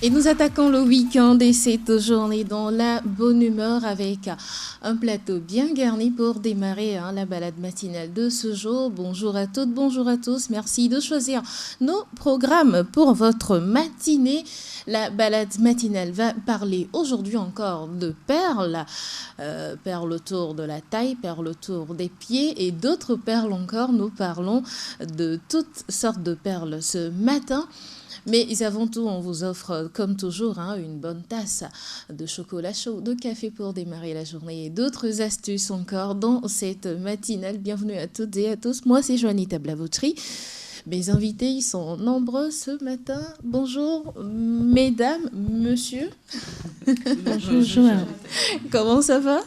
Et nous attaquons le week-end et cette journée dans la bonne humeur avec un plateau bien garni pour démarrer la balade matinale de ce jour. Bonjour à toutes, bonjour à tous. Merci de choisir nos programmes pour votre matinée. La balade matinale va parler aujourd'hui encore de perles. Perles autour de la taille, perles autour des pieds et d'autres perles encore. Nous parlons de toutes sortes de perles ce matin. Mais avant tout, on vous offre, comme toujours, une bonne tasse de chocolat chaud, de café pour démarrer la journée et d'autres astuces encore dans cette matinale. Bienvenue à toutes et à tous. Moi, c'est Joanita Blavotry. Mes invités, ils sont nombreux ce matin. Bonjour, mesdames, monsieur. Bonjour. Comment ça va?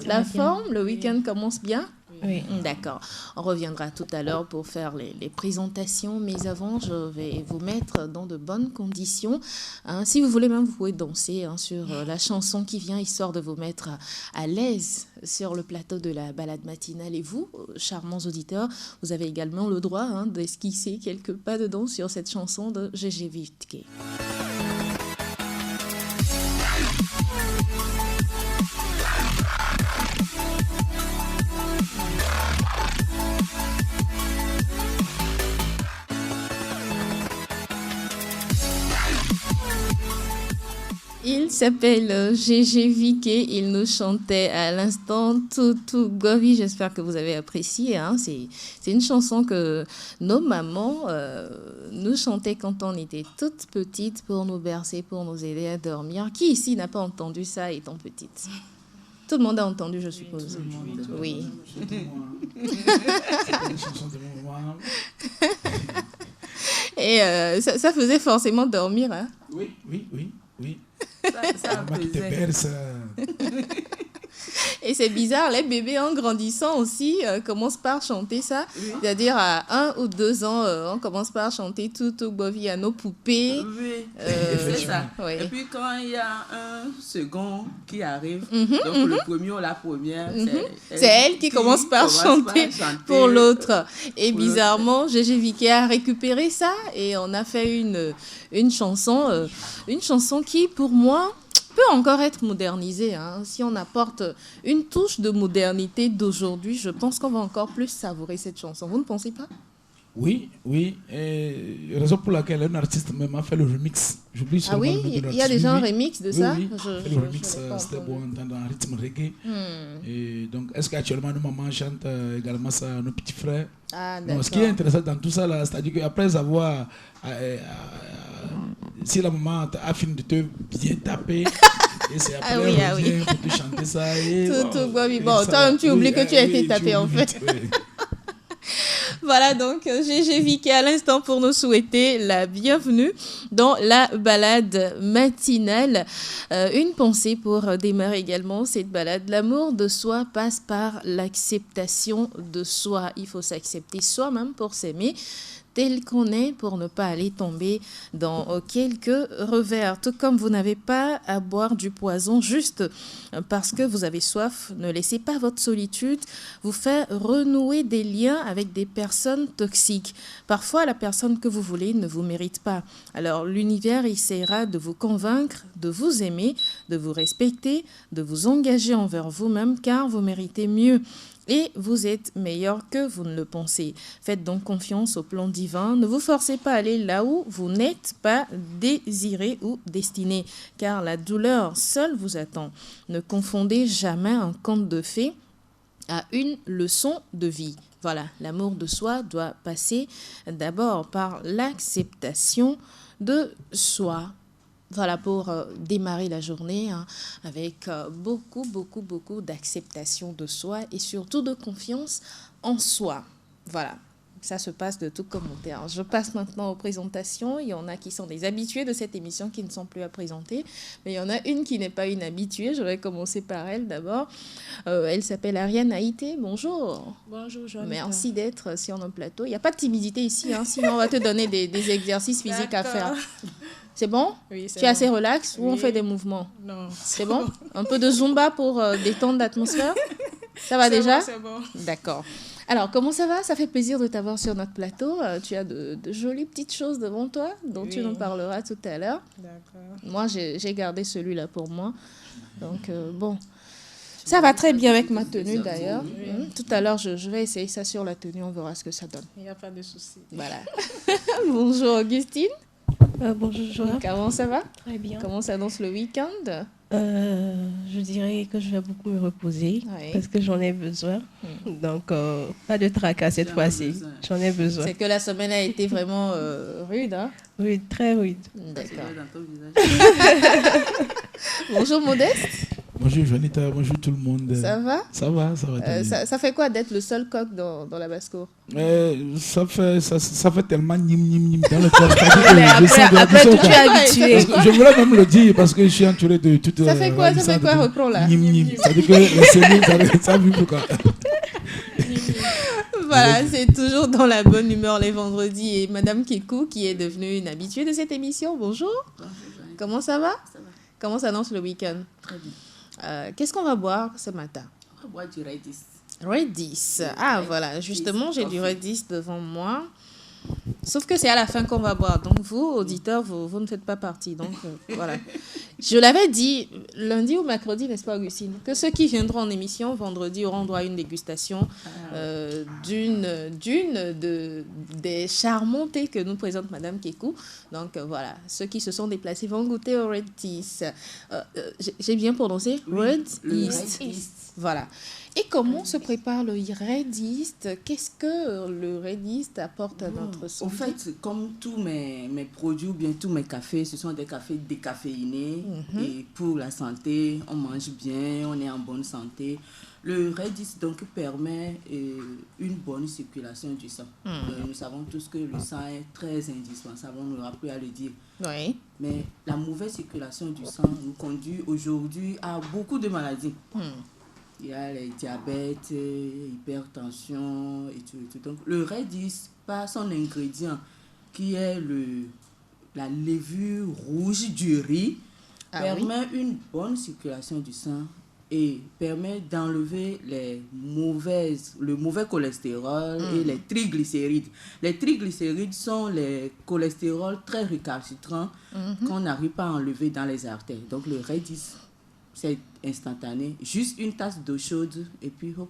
La forme, le week-end commence bien? Oui. D'accord. On reviendra tout à l'heure pour faire les présentations, mais avant, je vais vous mettre dans de bonnes conditions. Si vous voulez même, vous pouvez danser sur la chanson qui vient, histoire de vous mettre à l'aise sur le plateau de la balade matinale. Et vous, charmants auditeurs, vous avez également le droit d'esquisser quelques pas de danse sur cette chanson de Gégé Vitke. Il s'appelle Gégé Vitke, il nous chantait à l'instant Toutou Govi, j'espère que vous avez apprécié. C'est une chanson que nos mamans nous chantaient quand on était toutes petites pour nous bercer, pour nous aider à dormir. Qui ici n'a pas entendu ça étant petite? Tout le monde a entendu, je suppose. Oui. C'est une chanson de mon maman. Et ça faisait forcément dormir, hein? Oui. Ça Maman qui te berce. Et c'est bizarre, les bébés en grandissant aussi commencent par chanter ça. Oui. C'est-à-dire à 1 ou 2 ans, on commence par chanter Toutou Bovi à nos poupées. Oui, c'est ça. Oui. Et puis quand il y a un second qui arrive, donc le premier ou la première, c'est elle qui commence par chanter pour l'autre. Et bizarrement, Gégé Vitke a récupéré ça et on a fait une chanson qui, pour moi, peut encore être modernisée. Si on apporte une touche de modernité d'aujourd'hui, je pense qu'on va encore plus savourer cette chanson. Vous ne pensez pas? Oui. Et raison pour laquelle un artiste même a fait le remix. J'oublie seulement le nom de l'artiste. Il y a déjà un remix de ça? Oui. Le remix, c'était bon dans un rythme reggae. Et donc, est-ce qu'actuellement nos mamans chantent également ça, nos petits frères? D'accord. Ce qui est intéressant dans tout ça, là, c'est-à-dire qu'après avoir... si la maman a fini de te bien taper, et c'est après elle revient pour te chanter ça. Bon, toi-même tu oublies que tu as été tapé en fait. Oui. Voilà donc Gégé Vitke à l'instant pour nous souhaiter la bienvenue dans la balade matinale. Une pensée pour démarrer également cette balade. L'amour de soi passe par l'acceptation de soi. Il faut s'accepter soi-même pour s'aimer tel qu'on est pour ne pas aller tomber dans quelques revers. Tout comme vous n'avez pas à boire du poison juste parce que vous avez soif, ne laissez pas votre solitude vous faire renouer des liens avec des personnes toxiques. Parfois, la personne que vous voulez ne vous mérite pas. Alors, l'univers essaiera de vous convaincre, de vous aimer, de vous respecter, de vous engager envers vous-même car vous méritez mieux. Et vous êtes meilleur que vous ne le pensez. Faites donc confiance au plan divin. Ne vous forcez pas à aller là où vous n'êtes pas désiré ou destiné, car la douleur seule vous attend. Ne confondez jamais un conte de fées à une leçon de vie. Voilà, l'amour de soi doit passer d'abord par l'acceptation de soi. Voilà pour démarrer la journée avec beaucoup d'acceptation de soi et surtout de confiance en soi. Voilà, ça se passe de tout commentaire. Je passe maintenant aux présentations. Il y en a qui sont des habitués de cette émission qui ne sont plus à présenter, mais il y en a une qui n'est pas une habituée. Je vais commencer par elle d'abord. Elle s'appelle Ariane Haïté. Bonjour. Bonjour, Joanita. Merci d'être sur notre plateau. Il n'y a pas de timidité ici, sinon on va te donner des exercices physiques à faire. C'est bon? Oui, c'est Tu es assez relax ou on fait des mouvements? Non. C'est bon? Un peu de Zumba pour détendre l'atmosphère? Ça va déjà? C'est bon. D'accord. Alors, comment ça va? Ça fait plaisir de t'avoir sur notre plateau. Tu as de jolies petites choses devant toi dont tu nous parleras tout à l'heure. D'accord. Moi, j'ai gardé celui-là pour moi. Donc, bon. Ça va très bien avec ma tenue d'ailleurs. Tout à l'heure, je vais essayer ça sur la tenue. On verra ce que ça donne. Il n'y a pas de souci. Voilà. Bonjour Augustine. Bonjour Joël. Comment ça va? Très bien. Comment s'annonce le week-end? Je dirais que je vais beaucoup me reposer parce que j'en ai besoin. Donc, pas de tracas cette fois-ci. J'en ai besoin. C'est que la semaine a été vraiment rude, hein? Rude, très rude. D'accord. Bonjour Modeste. Bonjour Juanita, bonjour tout le monde. Ça va? Ça va très bien. Ça fait quoi d'être le seul coq dans la basse-cour? Ça fait tellement nim dans le corps. Après tout, tu es habitué. Je voulais même le dire parce que je suis entouré de toute. Ça fait quoi? Reprends là. Nim. Ça veut dire que les cellules, ça vibre quoi. Voilà, c'est toujours dans la bonne humeur les vendredis. Et Madame Kekou, qui est devenue une habituée de cette émission. Bonjour. Comment ça va? Ça va. Comment s'annonce le week-end? Très bien. Qu'est-ce qu'on va boire ce matin? On va boire du Redis. Redis. Ah, voilà. Justement, j'ai du Redis devant moi. Sauf que c'est à la fin qu'on va boire. Donc, vous, auditeurs, vous ne faites pas partie. Donc, voilà. Je l'avais dit lundi ou mercredi, n'est-ce pas, Augustine? Que ceux qui viendront en émission vendredi auront droit à une dégustation des charmants thés que nous présente Madame Kekou. Donc, voilà. Ceux qui se sont déplacés vont goûter au Redis. J'ai bien prononcé? Redis. Voilà. Et comment se prépare le Redis? Qu'est-ce que le Redis apporte à notre santé? En fait, comme tous mes produits ou bien tous mes cafés, ce sont des cafés décaféinés. Et pour la santé, on mange bien, on est en bonne santé. Le Redis donc permet une bonne circulation du sang. Nous savons tous que le sang est très indispensable, on n'aura plus à le dire. Oui. Mais la mauvaise circulation du sang nous conduit aujourd'hui à beaucoup de maladies. Il y a les diabètes, hypertension et tout. Donc, le Redis, par son ingrédient, qui est la levure rouge du riz, permet une bonne circulation du sang et permet d'enlever le mauvais cholestérol et les triglycérides. Les triglycérides sont les cholestérols très récalcitrants qu'on n'arrive pas à enlever dans les artères. Donc, le Redis, c'est instantané. Juste une tasse d'eau chaude et puis hop.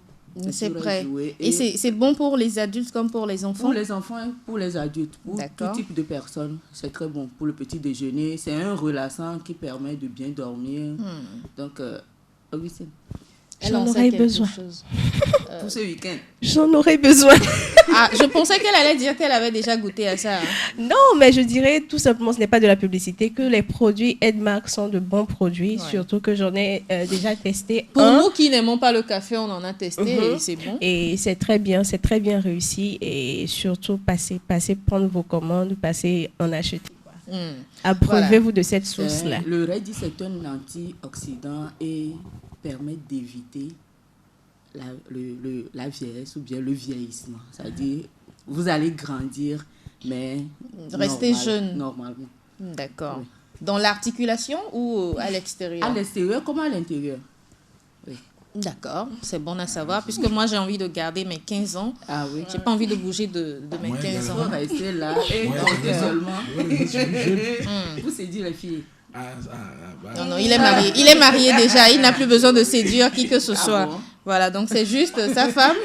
C'est prêt. Et c'est bon pour les adultes comme pour les enfants? Pour les enfants et pour les adultes. Pour tout type de personnes, c'est très bon. Pour le petit déjeuner, c'est un relaxant qui permet de bien dormir. Donc, Augustine. J'en aurais besoin. Pour ce week-end. J'en aurais besoin. Je pensais qu'elle allait dire qu'elle avait déjà goûté à ça. Non, mais je dirais tout simplement, ce n'est pas de la publicité, que les produits Edmark sont de bons produits, surtout que j'en ai déjà testé. Pour nous qui n'aimons pas le café, on en a testé et c'est bon. Et c'est très bien réussi. Et surtout, passez prendre vos commandes, passez en acheter. Abreuvez-vous de cette sauce-là. Le Redis est un antioxydant et permet d'éviter la vieillesse ou bien le vieillissement. C'est-à-dire, vous allez grandir, mais rester jeune. Normalement. D'accord. Oui. Dans l'articulation ou à l'extérieur? À l'extérieur comme à l'intérieur. Oui. D'accord, c'est bon à savoir, puisque moi j'ai envie de garder mes 15 ans. Ah oui. J'ai pas envie de bouger de mes 15 ans. Il faut rester là et compter seulement. Vous séduire les filles. Non, il est marié déjà, il n'a plus besoin de séduire qui que ce soit. Bon? Voilà, donc c'est juste sa femme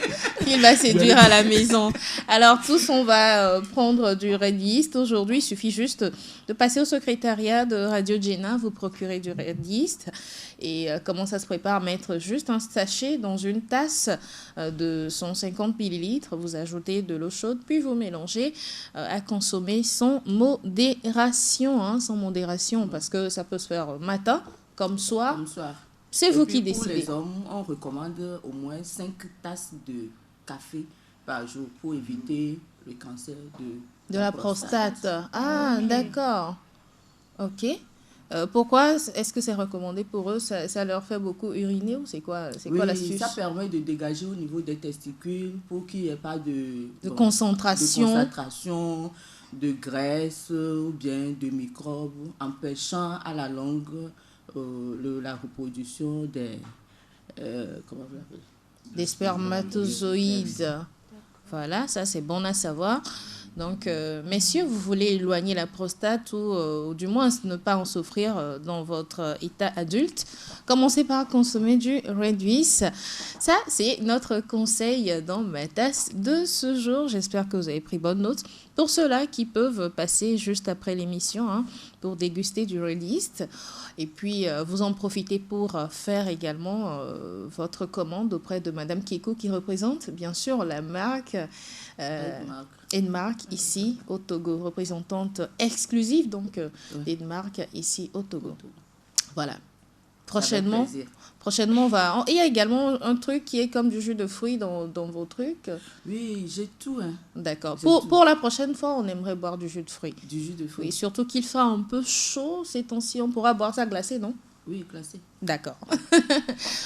qu'il va séduire à la maison. Alors tous, on va prendre du Redis. Aujourd'hui, il suffit juste de passer au secrétariat de Radio Jenna, vous procurer du Redis. Et comment ça se prépare? Mettre juste un sachet dans une tasse de 150 millilitres. Vous ajoutez de l'eau chaude, puis vous mélangez à consommer sans modération. Sans modération, parce que ça peut se faire matin comme soir. C'est vous qui décidez. Pour les hommes, on recommande au moins 5 tasses de café par jour pour éviter le cancer de la prostate. Ah, d'accord. Ok. Pourquoi est-ce que c'est recommandé pour eux? Ça leur fait beaucoup uriner ou c'est quoi l'astuce? Ça permet de dégager au niveau des testicules pour qu'il n'y ait pas de concentration, de graisse ou bien de microbes, empêchant à la longue la reproduction des spermatozoïdes. Voilà, ça c'est bon à savoir. Donc, messieurs, vous voulez éloigner la prostate ou du moins ne pas en souffrir dans votre état adulte, commencez par consommer du Reduis. Ça, c'est notre conseil dans ma tasse de ce jour. J'espère que vous avez pris bonne note. Pour ceux-là qui peuvent passer juste après l'émission pour déguster du Reduis. Et puis, vous en profitez pour faire également votre commande auprès de Madame Keko qui représente, bien sûr, la marque Edmark ici au Togo, représentante exclusive donc d'Edmark ici au Togo. Voilà. Prochainement, on va... Il y a également un truc qui est comme du jus de fruits dans vos trucs. Oui, j'ai tout. D'accord. Pour la prochaine fois, on aimerait boire du jus de fruits. Du jus de fruits. Oui, surtout qu'il fait un peu chaud ces temps-ci. On pourra boire ça glacé, non? Oui, glacé. D'accord.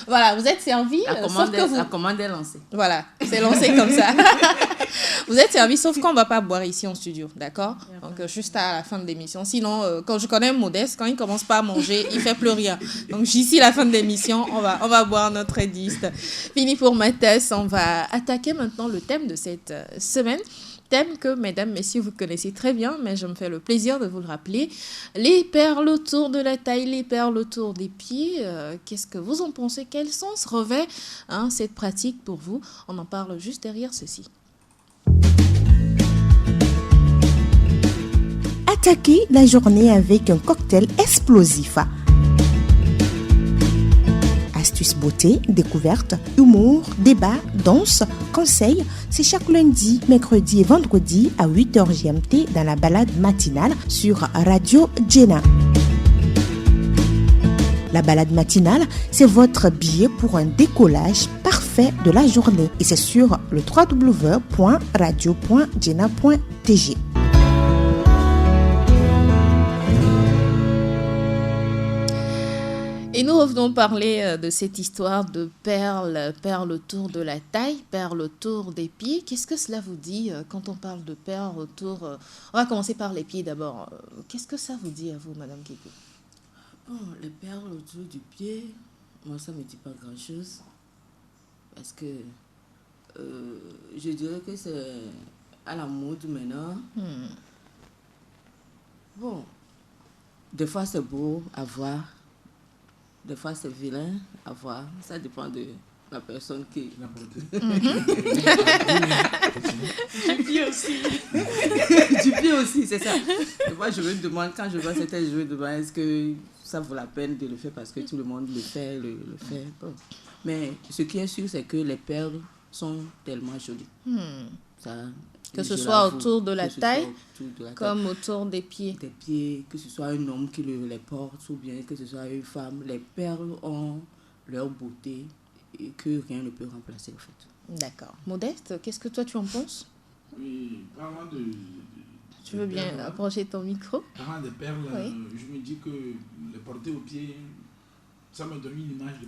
Voilà, vous êtes servi. La commande est lancée. Voilà, c'est lancé comme ça. Vous êtes servi, sauf qu'on ne va pas boire ici en studio, d'accord? Donc, juste à la fin de l'émission. Sinon, quand je connais Modeste, quand il ne commence pas à manger, il ne fait plus rien. Donc, d'ici la fin de l'émission, on va boire notre Rediste. Fini pour ma tasse. On va attaquer maintenant le thème de cette semaine. Thème que, mesdames, messieurs, vous connaissez très bien, mais je me fais le plaisir de vous le rappeler. Les perles autour de la taille, les perles autour des pieds. Qu'est-ce que vous en pensez? Quel sens revêt cette pratique pour vous? On en parle juste derrière ceci. Attaquez la journée avec un cocktail explosif. Astuces beauté, découverte, humour, débat, danse, conseils, c'est chaque lundi, mercredi et vendredi à 8h GMT dans la balade matinale sur Radio Jena. La balade matinale, c'est votre billet pour un décollage parfait de la journée et c'est sur le www.radio.jena.tg. Et nous revenons parler de cette histoire de perles autour de la taille, perles autour des pieds. Qu'est-ce que cela vous dit quand on parle de perles autour... On va commencer par les pieds d'abord. Qu'est-ce que ça vous dit à vous, Madame Keko? Les perles autour du pied, moi ça ne me dit pas grand-chose. Parce que je dirais que c'est à la mode maintenant. Bon, des fois c'est beau à voir. Des fois, c'est vilain à voir. Ça dépend de la personne qui... Du pied aussi. Du pied aussi, c'est ça. Des fois, je me demande, quand je vois certains, je me demande, est-ce que ça vaut la peine de le faire parce que tout le monde le fait, Bon. Mais ce qui est sûr, c'est que les perles sont tellement jolies. Ça... Que ce soit autour de la taille, comme autour des pieds. Des pieds, que ce soit un homme qui les porte ou bien que ce soit une femme. Les perles ont leur beauté et que rien ne peut remplacer, en fait. D'accord. Modeste, qu'est-ce que toi tu en penses? Oui, parlant de tu veux bien approcher ton micro? Parlant des perles, je me dis que les porter aux pieds, ça me donne une image de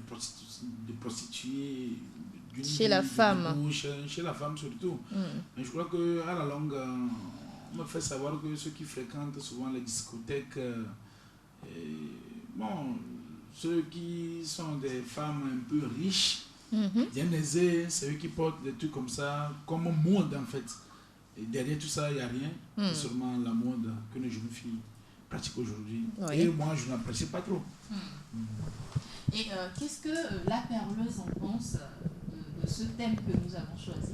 prostituée. Chez la femme. Chez la femme surtout. Mais je crois qu'à la longue, on me fait savoir que ceux qui fréquentent souvent les discothèques, ceux qui sont des femmes un peu riches, bien aisées, c'est eux qui portent des trucs comme ça, comme mode en fait. Et derrière tout ça, il n'y a rien. C'est seulement la mode que les jeunes filles pratiquent aujourd'hui. Et moi, je n'apprécie pas trop. Et qu'est-ce que la perleuse en pense de ce thème que nous avons choisi?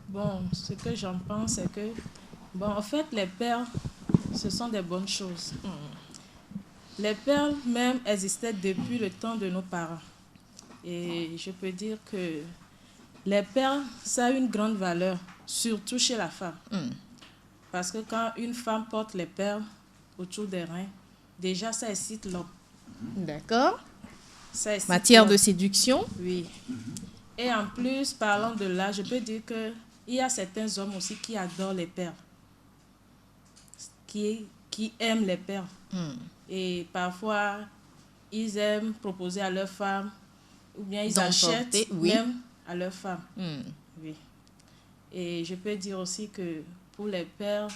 Bon, ce que j'en pense, c'est que, en fait, les perles, ce sont des bonnes choses. Les perles, même, existaient depuis le temps de nos parents. Et je peux dire que les perles, ça a une grande valeur, surtout chez la femme. Parce que quand une femme porte les perles autour des reins, déjà, ça excite l'homme. D'accord. Matière de séduction. Oui. Et en plus, parlant de là, je peux dire qu'il y a certains hommes aussi qui adorent les perles, qui aiment les perles. Et parfois, ils aiment proposer à leur femme, ou bien ils achètent même à leur femme. Oui. Et je peux dire aussi que pour les perles,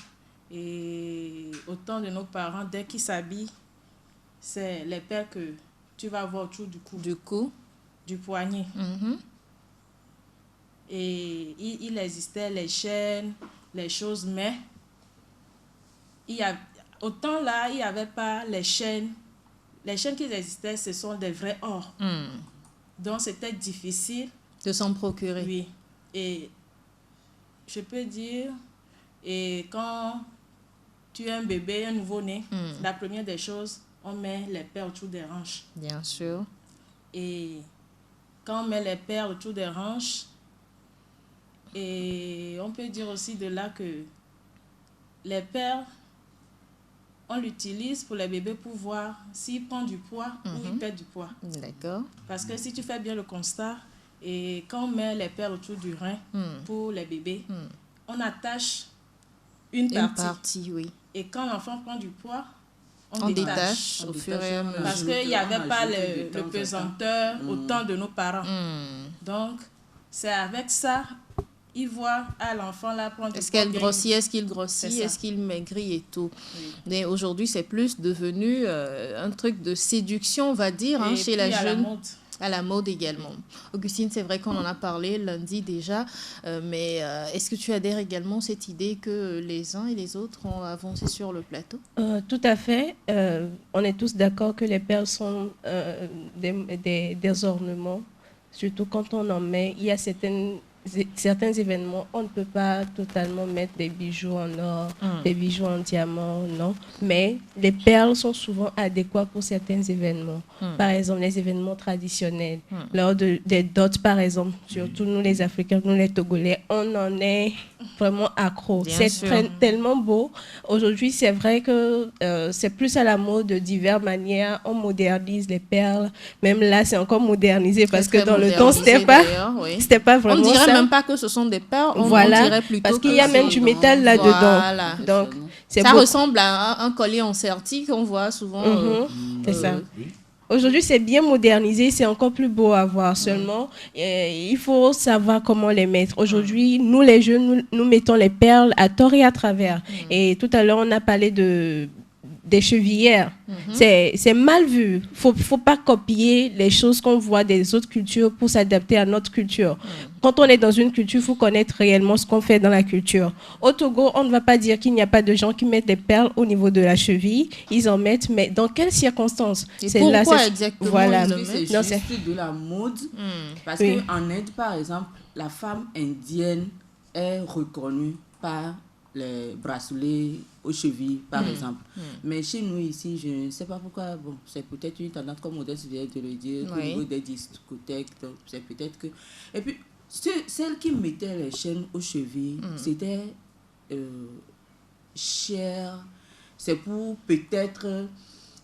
et autant de nos parents, dès qu'ils s'habillent, c'est les perles que tu vas avoir autour du cou. Du poignet. Et il existait les chaînes, les choses, mais autant là, il n'y avait pas les chaînes. Les chaînes qui existaient, ce sont des vrais ors. Donc, c'était difficile de s'en procurer. Oui. Et je peux dire, et quand tu es un bébé, un nouveau-né, la première des choses, on met les perles autour des hanches. Bien sûr. Et quand on met les perles autour des hanches, et on peut dire aussi de là que les perles, on l'utilise pour les bébés pour voir s'ils prennent du poids ou ils perdent du poids. D'accord. Parce que si tu fais bien le constat, et quand on met les perles autour du rein pour les bébés, on attache une partie. Oui. Et quand l'enfant prend du poids, on détache au fur et à mesure. Parce qu'il n'y avait pas le pesanteur au temps de nos parents. Donc, c'est avec ça, ils voient l'enfant là prendre du poids. Est-ce qu'elle grossit, est-ce qu'il grossit, est-ce qu'il maigrit et tout. Mais aujourd'hui, c'est plus devenu un truc de séduction, on va dire, chez la jeune. À la mode également. Augustine, c'est vrai qu'on en a parlé lundi déjà, mais est-ce que tu adhères également à cette idée que les uns et les autres ont avancé sur le plateau? Tout à fait. On est tous d'accord que les perles sont des ornements, surtout quand on en met. Il y a certains événements, on ne peut pas totalement mettre des bijoux en or, des bijoux en diamant, non. Mais les perles sont souvent adéquats pour certains événements. Par exemple, les événements traditionnels. Lors des dots, par exemple, surtout nous les Africains, nous les Togolais, on en est vraiment accro. C'est tellement beau. Aujourd'hui, c'est vrai que c'est plus à la mode de diverses manières. On modernise les perles. Même là, c'est encore modernisé parce que dans le temps, c'était pas vraiment ça. Même pas que ce sont des perles, on dirait plutôt parce qu'il y a même du métal là-dedans. Donc, ça ressemble à un collier en sertie qu'on voit souvent. C'est ça. Aujourd'hui, c'est bien modernisé, c'est encore plus beau à voir seulement. Il faut savoir comment les mettre. Aujourd'hui, nous les jeunes, nous mettons les perles à tort et à travers. Et tout à l'heure, on a parlé des chevillères. C'est mal vu. Faut pas copier les choses qu'on voit des autres cultures pour s'adapter à notre culture. Quand on est dans une culture, il faut connaître réellement ce qu'on fait dans la culture. Au Togo, on ne va pas dire qu'il n'y a pas de gens qui mettent des perles au niveau de la cheville. Ils en mettent, mais dans quelles circonstances? Pourquoi exactement? Voilà. C'est juste de la mode. Parce qu'en Inde, par exemple, la femme indienne est reconnue par les bracelets aux chevilles, par exemple. Mais chez nous ici, je ne sais pas pourquoi, bon, c'est peut-être une tendance, comme Modeste vient de le dire, au niveau des discothèques, donc c'est peut-être que... Et puis, celles qui mettaient les chaînes aux chevilles, c'était cher, c'est pour peut-être...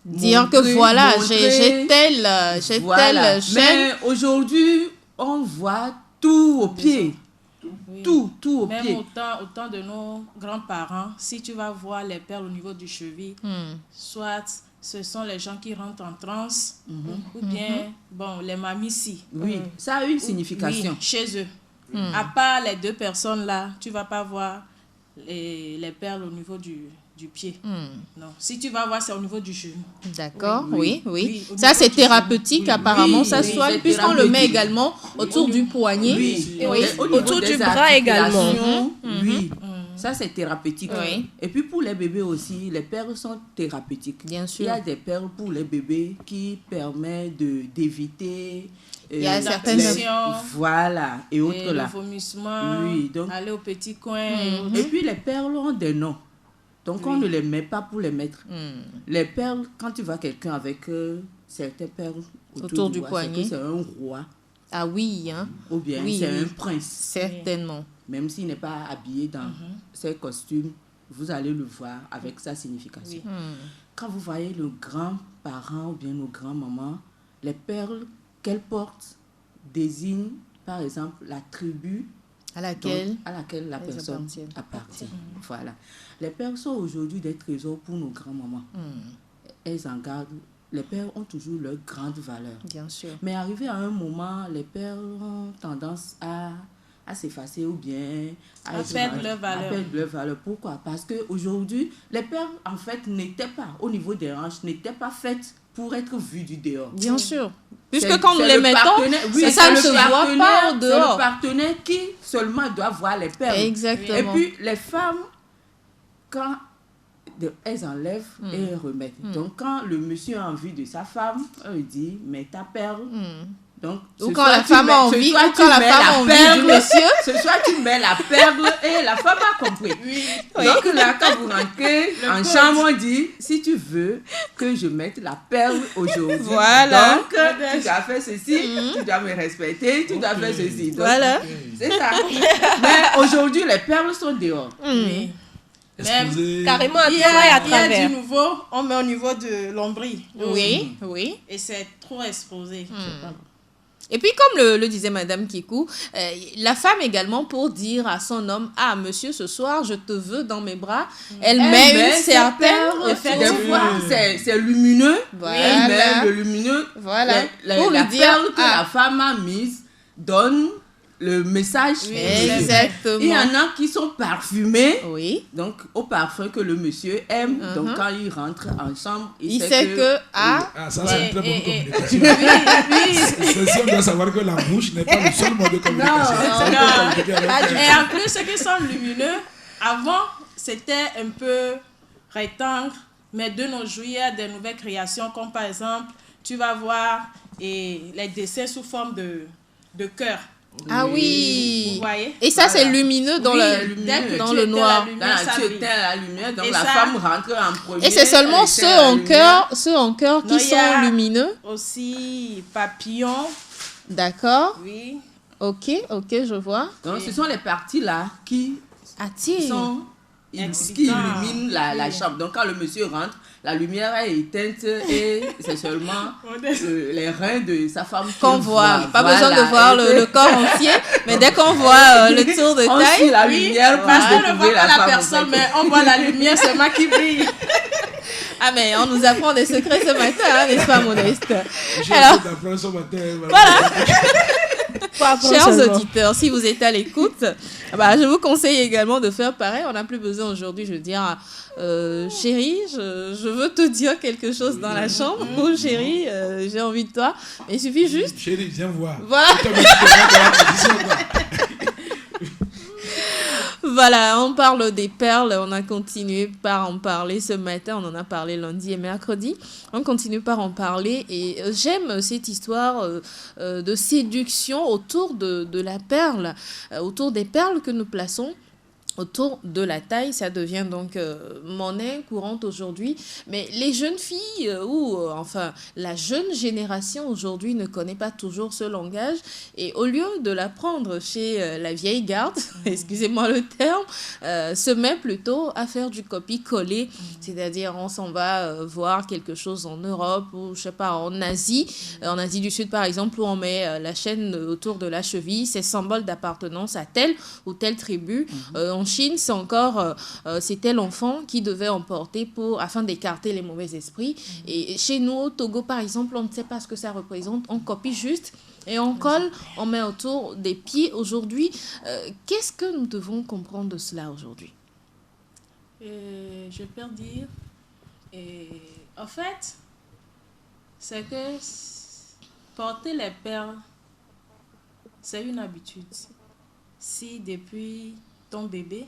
dire que voilà, j'ai telle chaîne. Mais aujourd'hui, on voit tout au pied. Oui. Tout au même pied. Au temps de nos grands-parents, si tu vas voir les perles au niveau du cheville, soit ce sont les gens qui rentrent en transe, ou bien, bon, les mamies. Oui, ça a une signification. Oui, chez eux. À part les deux personnes là, tu ne vas pas voir les perles au niveau du pied. Non. Si tu vas voir, c'est au niveau du genou. D'accord, oui. Ça, c'est thérapeutique, apparemment. Ça soigne, puisqu'on le met également autour du poignet. Autour du bras également. Oui. Ça, c'est thérapeutique. Et puis, pour les bébés aussi, les perles sont thérapeutiques. Bien sûr. Il y a des perles pour les bébés qui permettent d'éviter... Il y a certaines... Voilà. Et autres là. Le vomissement, donc, aller au petit coin. Et puis, les perles ont des noms. Donc, on ne les met pas pour les mettre. Les perles, quand tu vois quelqu'un avec certaines perles autour du poignet, c'est un roi. Ah oui, hein? Ou bien c'est un prince. Certainement. Même s'il n'est pas habillé dans ses costumes, vous allez le voir avec sa signification. Quand vous voyez nos grands-parents ou bien nos grands-mamans, les perles qu'elles portent désignent, par exemple, la tribu à laquelle la personne appartient. Voilà. Les perles sont aujourd'hui des trésors pour nos grands-mamans. Elles en gardent. Les perles ont toujours leur grande valeur. Bien sûr. Mais arrivé à un moment, les perles ont tendance à s'effacer ou bien à perdre leur valeur. Pourquoi? Parce qu'aujourd'hui, les perles, en fait, n'étaient pas, au niveau des hanches, n'étaient pas faites pour être vues du dehors. Bien sûr. Puisque quand nous les mettons, ça ne se voit pas au dehors. C'est le partenaire qui seulement doit voir les perles. Exactement. Et puis, les femmes, quand elles enlèvent et remettent. Donc, quand le monsieur a envie de sa femme, elle lui dit, mets ta perle. Donc, ou quand la femme a envie, ou quand la femme a envie du monsieur. Ce soir, tu mets la perle et la femme a compris. Donc là, quand vous rentrez en chambre, on dit, si tu veux que je mette la perle aujourd'hui, voilà. Donc tu dois faire ceci, tu dois me respecter, tu dois faire ceci. Donc, voilà. C'est ça. Mais aujourd'hui, les perles sont dehors. Même, carrément il y a du nouveau, on met au niveau de l'ombril. Oui. Et c'est trop exposé. Et puis, comme le disait Madame Kikou, la femme également, pour dire à son homme, ah, monsieur, ce soir, je te veux dans mes bras, elle met une certaine... Des fois, c'est lumineux. Voilà. Elle met le lumineux. Voilà. Pour la perle que la femme a mise donne le message. Exactement. Il y en a qui sont parfumés. Oui. Donc, au parfum que le monsieur aime. Donc, quand il rentre en chambre, il sait que... ça, c'est une très bonne communication. Si on doit savoir que la bouche n'est pas le seul mode de communication. Et en plus, ceux qui sont lumineux, avant, c'était un peu rectangle. Mais de nos jours, il y a des nouvelles créations, comme par exemple, tu vas voir les dessins sous forme de cœur. Ah oui. Vous voyez? Et ça, c'est lumineux dans le noir. Tu éteins la lumière, donc la femme rentre en premier. Et c'est seulement ceux en cœur qui sont lumineux. Aussi papillons. D'accord. Oui. Ok, je vois. Donc, ce sont les parties là qui attirent. Qui illumine la chambre. Donc, quand le monsieur rentre, la lumière est éteinte et c'est seulement les reins de sa femme qu'on voit. Pas besoin de voir le corps entier, mais dès qu'on voit le tour de taille. On suit la lumière parce qu'on ne voit pas la personne, mais on voit la lumière seulement qui brille. Ah, mais on nous apprend des secrets ce matin, hein, n'est-ce pas, Modeste? Alors, ce matin, voilà. Chers auditeurs, si vous êtes à l'écoute, je vous conseille également de faire pareil. On n'a plus besoin aujourd'hui, je veux dire, chérie, je veux te dire quelque chose dans la chambre. Oh chérie, j'ai envie de toi. Mais il suffit juste... Chérie, viens voir. Voilà. Voilà, on parle des perles, on a continué par en parler ce matin, on en a parlé lundi et mercredi, on continue par en parler et j'aime cette histoire de séduction autour de la perle, autour des perles que nous plaçons autour de la taille. Ça devient donc monnaie courante aujourd'hui. Mais les jeunes filles, enfin la jeune génération aujourd'hui ne connaît pas toujours ce langage. Et au lieu de l'apprendre chez la vieille garde, excusez-moi le terme, se met plutôt à faire du copier-coller. C'est-à-dire on s'en va voir quelque chose en Europe ou je sais pas, en Asie du Sud par exemple, où on met la chaîne autour de la cheville. C'est symbole d'appartenance à telle ou telle tribu. En Chine, c'est encore c'était l'enfant qui devait en porter afin d'écarter les mauvais esprits. Et chez nous, au Togo, par exemple, on ne sait pas ce que ça représente. On copie juste et on colle, on met autour des pieds. Aujourd'hui, qu'est-ce que nous devons comprendre de cela aujourd'hui? Je peux dire, en fait, c'est que porter les perles, c'est une habitude. Si depuis ton bébé,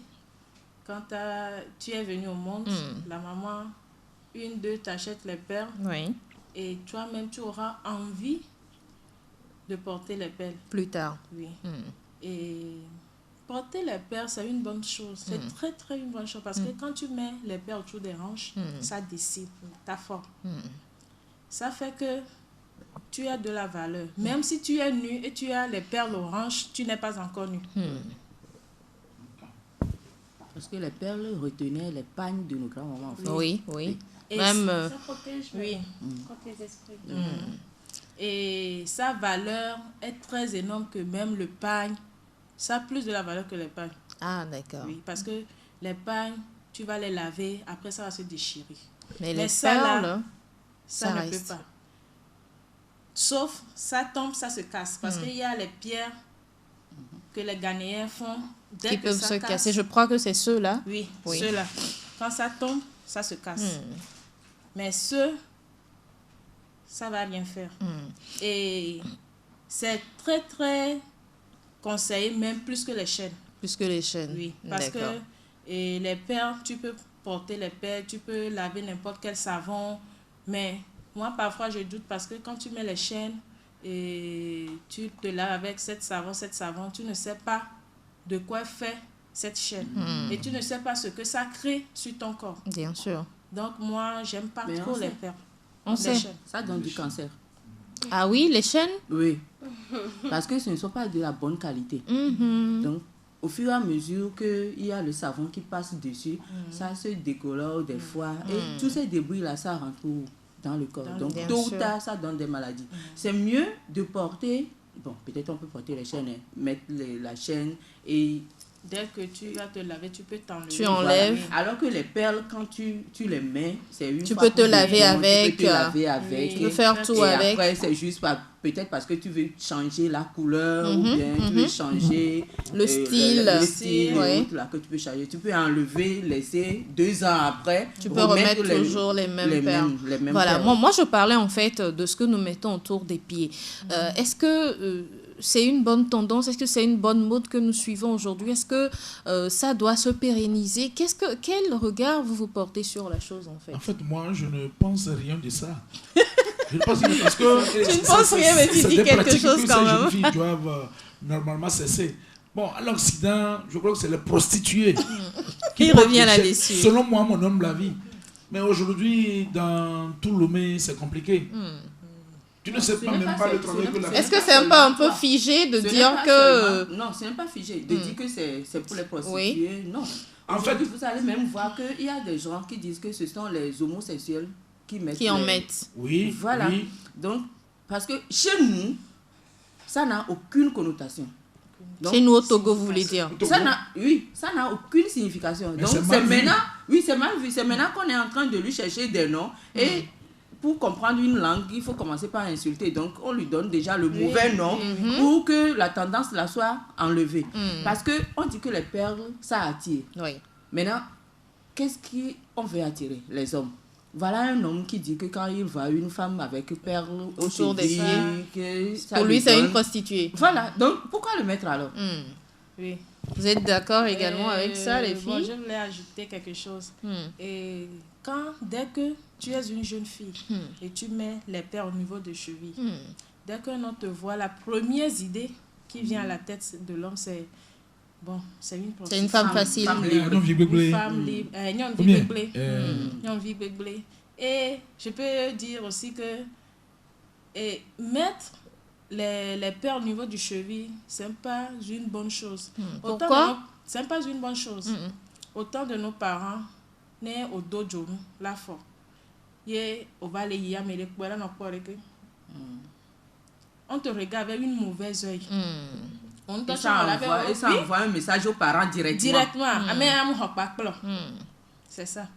quand tu es venu au monde, la maman, 1-2 t'achète les perles, oui. Et toi-même tu auras envie de porter les perles. Plus tard. Oui. Et porter les perles, c'est une bonne chose. C'est très très une bonne chose parce que quand tu mets les perles autour des hanches, ça dissipe ta forme. Ça fait que tu as de la valeur. Même si tu es nu et tu as les perles aux hanches, tu n'es pas encore nu. Parce que les perles retenaient les pagnes de nos grands-mamans. En fait. Oui. Et même ça protège les esprits. Et sa valeur est très énorme que même le pagne. Ça a plus de la valeur que les pagnes. Ah, d'accord. Oui, parce que les pagnes, tu vas les laver, après ça va se déchirer. Mais les perles, là, ça ne peut pas. Sauf, ça tombe, ça se casse. Parce qu'il y a les pierres que les Ghanéens font. Dès qui que peuvent ça se casse, casser. Je crois que c'est ceux-là. Oui, ceux-là. Quand ça tombe, ça se casse. Mais ceux, ça va rien faire. Et c'est très, très conseillé, même plus que les chaînes. Plus que les chaînes. Oui, parce que les perles, tu peux porter les perles, tu peux laver n'importe quel savon, mais moi, parfois, je doute parce que quand tu mets les chaînes et tu te laves avec cette savon, tu ne sais pas de quoi fait cette chaîne. Et tu ne sais pas ce que ça crée sur ton corps. Bien sûr. Donc, moi, j'aime pas trop les perles. On sait. Chaînes. Ça donne du cancer. Ah oui, les chaînes? Oui. Parce que ce ne sont pas de la bonne qualité. Donc, au fur et à mesure qu'il y a le savon qui passe dessus, ça se décolore des fois. Et tous ces débris-là, ça rentre dans le corps. Donc, tôt ou tard, ça donne des maladies. C'est mieux de porter... Bon, peut-être on peut porter les chaînes, mettre la chaîne et... Dès que tu vas te laver, tu peux t'enlever. Tu enlèves. Voilà. Alors que les perles, quand tu les mets, c'est une tu fois peux te laver avec. Tu peux te laver avec. Tu peux faire tout avec. Après, c'est juste peut-être parce que tu veux changer la couleur ou bien tu veux changer le style. Le style là, que tu peux changer. Tu peux enlever, laisser 2 ans après. Tu peux remettre toujours les mêmes perles. Voilà. Perles. Moi, je parlais en fait de ce que nous mettons autour des pieds. Est-ce que c'est une bonne tendance? Est-ce que c'est une bonne mode que nous suivons aujourd'hui? Est-ce que ça doit se pérenniser? Quel regard vous portez sur la chose en fait? En fait, moi, je ne pense rien de ça. Je ne pense rien parce que... Tu ne penses rien, mais tu dis quelque chose quand même. Ces jeunes filles doivent normalement cesser. Bon, à l'Occident, je crois que c'est les prostituées qui revient là-dessus. Selon moi, mon homme la vie. Mais aujourd'hui, dans tout Lomé, c'est compliqué. Tu ne sais pas même pas le travail que la... Est-ce que c'est un peu figé de dire que... Non, c'est même pas figé. De dire que c'est pour les prostituées, non. En fait, vous allez même voir qu'il y a des gens qui disent que ce sont les homosexuels qui en mettent. Oui, voilà. Oui. Donc, parce que chez nous, ça n'a aucune connotation. Donc, chez nous au Togo, vous voulez dire? Ça n'a aucune signification. Mais donc, c'est maintenant, c'est mal vu. C'est maintenant qu'on est en train de lui chercher des noms et... Pour comprendre une langue, il faut commencer par insulter. Donc, on lui donne déjà le mauvais nom pour que la tendance la soit enlevée. Parce qu'on dit que les perles, ça attire. Oui. Maintenant, qu'est-ce qu'on veut attirer? Les hommes. Voilà un homme qui dit que quand il voit une femme avec perles autour des pieds, pour lui, c'est une prostituée. Voilà. Donc, pourquoi le mettre alors? Oui. Vous êtes d'accord également avec ça, les filles? Bon, je voulais ajouter quelque chose. Et dès que tu es une jeune fille et tu mets les perles au niveau des chevilles, dès que l'on te voit, la première idée qui vient à la tête de l'homme, c'est bon, c'est une femme facile. Une femme libre. Et je peux dire aussi que mettre les perles au niveau du cheville, c'est pas une bonne chose. Pourquoi? C'est pas une bonne chose. Autant de nos parents, nés au dojo, la fort. On te regarde avec une mauvaise œil. Et ça envoie un message aux parents directement. C'est ça.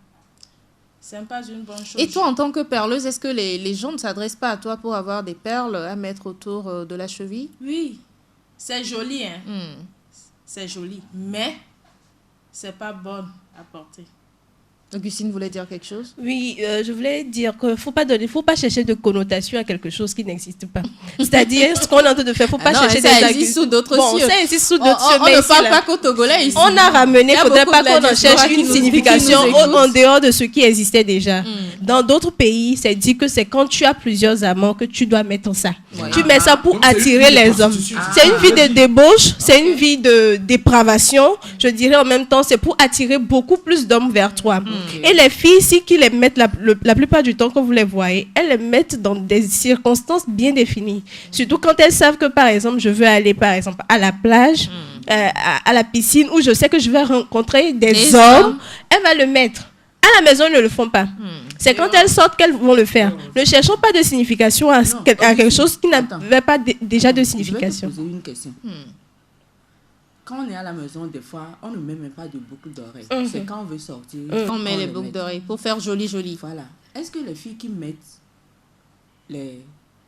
C'est pas une bonne chose. Et toi, en tant que perleuse, est-ce que les gens ne s'adressent pas à toi pour avoir des perles à mettre autour de la cheville? Oui, c'est joli, hein. C'est joli, mais c'est pas bon à porter. Augustine voulait dire quelque chose? Oui, je voulais dire qu'il ne faut pas chercher de connotation à quelque chose qui n'existe pas. C'est-à-dire, ce qu'on est en train de faire, il ne faut pas chercher des ça existe sous d'autres cieux. Ça existe sous d'autres cieux. On ne parle pas qu'au Togolais ici. On a ramené, il ne faudrait pas qu'on en cherche une signification en dehors de ce qui existait déjà. Dans d'autres pays, c'est dit que c'est quand tu as plusieurs amants que tu dois mettre ça. Tu mets ça pour attirer les hommes. C'est une vie de débauche, c'est une vie de dépravation. Je dirais en même temps, c'est pour attirer beaucoup plus d'hommes vers toi. Et les filles ici qui les mettent la plupart du temps que vous les voyez, elles les mettent dans des circonstances bien définies. Surtout quand elles savent que par exemple je veux aller par exemple à la plage, à la piscine où je sais que je vais rencontrer des hommes, elles vont le mettre. À la maison, ils ne le font pas. C'est quand elles sortent qu'elles vont le faire. Ne cherchons pas de signification à quelque chose qui n'avait pas déjà de signification. Je vais te poser une question. Quand on est à la maison, des fois, on ne met même pas de boucles d'oreilles. C'est quand on veut sortir. On met les boucles d'oreilles pour faire joli. Voilà. Est-ce que les filles qui mettent les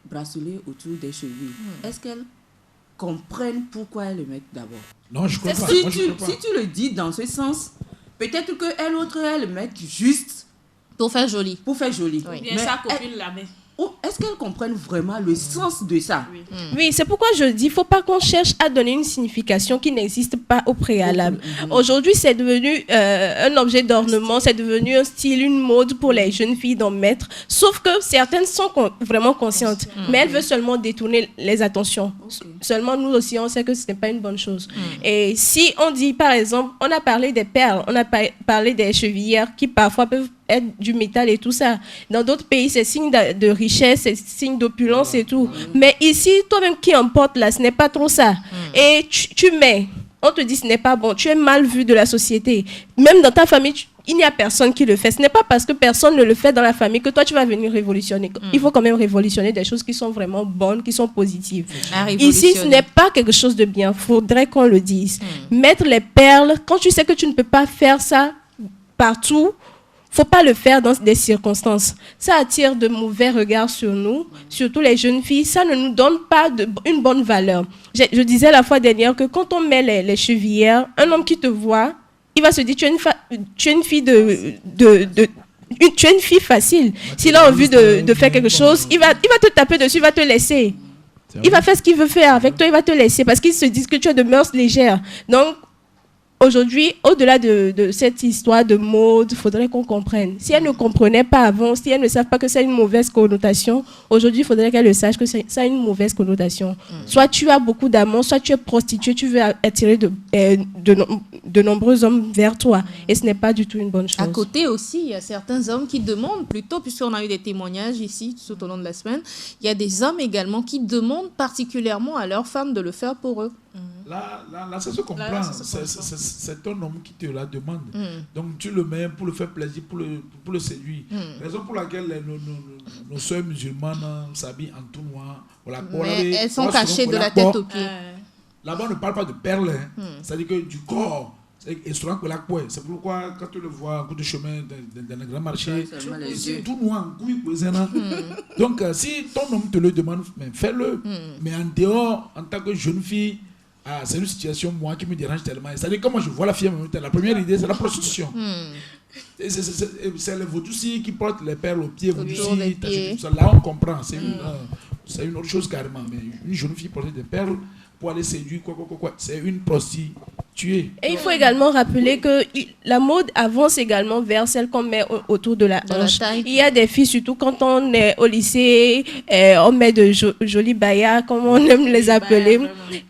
bracelets autour des chevilles, est-ce qu'elles comprennent pourquoi elles le mettent d'abord? Non, je crois pas. Si tu le dis dans ce sens, peut-être qu'elles le mettent juste pour faire joli. Pour faire joli. Oui. Bien, sa copine la met. est-ce qu'elles comprennent vraiment le sens de ça? Oui, c'est pourquoi je dis, il ne faut pas qu'on cherche à donner une signification qui n'existe pas au préalable. Aujourd'hui, c'est devenu un objet d'ornement, c'est devenu un style, une mode pour les jeunes filles d'en mettre. Sauf que certaines sont vraiment conscientes, mais elles veulent seulement détourner les attentions. Seulement, nous aussi, on sait que ce n'est pas une bonne chose. Et si on dit, par exemple, on a parlé des perles, on a parlé des chevillères qui parfois peuvent être du métal et tout ça. Dans d'autres pays, c'est signe de richesse, c'est signe d'opulence et tout. Mais ici, toi-même qui en portes là, ce n'est pas trop ça. Et tu mets, on te dit ce n'est pas bon, tu es mal vu de la société. Même dans ta famille, il n'y a personne qui le fait. Ce n'est pas parce que personne ne le fait dans la famille que toi, tu vas venir révolutionner. Il faut quand même révolutionner des choses qui sont vraiment bonnes, qui sont positives. Ici, ce n'est pas quelque chose de bien. Il faudrait qu'on le dise. Mettre les perles, quand tu sais que tu ne peux pas faire ça partout, faut pas le faire dans des circonstances. Ça attire de mauvais regards sur nous, surtout les jeunes filles. Ça ne nous donne pas une bonne valeur. Je disais la fois dernière que quand on met les chevillères, un homme qui te voit, il va se dire tu es une fille tu es une fille facile. S'il a envie de faire quelque chose, il va te taper dessus, il va te laisser. Il va faire ce qu'il veut faire avec toi, il va te laisser parce qu'il se dit que tu es de mœurs légères. Donc, aujourd'hui, au-delà de cette histoire de mode, il faudrait qu'on comprenne. Si elles ne comprenaient pas avant, si elles ne savent pas que c'est une mauvaise connotation, aujourd'hui, il faudrait qu'elles le sachent que ça a une mauvaise connotation. Soit tu as beaucoup d'amants, soit tu es prostituée, tu veux attirer de nombreux hommes vers toi. Et ce n'est pas du tout une bonne chose. À côté aussi, il y a certains hommes qui demandent plutôt, puisqu'on a eu des témoignages ici tout au long de la semaine, il y a des hommes également qui demandent particulièrement à leurs femmes de le faire pour eux. Là, ça se comprend. C'est ton homme qui te la demande. Donc, tu le mets pour le faire plaisir, pour le séduire. Raison pour laquelle nos soeurs musulmanes s'habillent en tout noir. Mais elles sont cachées de la tête aux pieds. Là-bas, on ne parle pas de perles. C'est-à-dire que du corps. C'est pourquoi, quand tu le vois en cours de chemin dans le grand marché, c'est tout noir. Donc, si ton homme te le demande, fais-le. Mais en dehors, en tant que jeune fille, c'est une situation, moi, qui me dérange tellement. C'est-à-dire que moi, je vois la fille, la première idée, c'est la prostitution. C'est les vaudoucis qui portent les perles aux pieds. Là, on comprend. C'est une autre chose carrément. Mais une jeune fille porter des perles pour aller séduire, c'est une prostituée. Et il faut également rappeler que la mode avance également vers celle qu'on met autour de la hanche. Il y a des filles, surtout quand on est au lycée, on met de jolis bayas, comme on aime les appeler.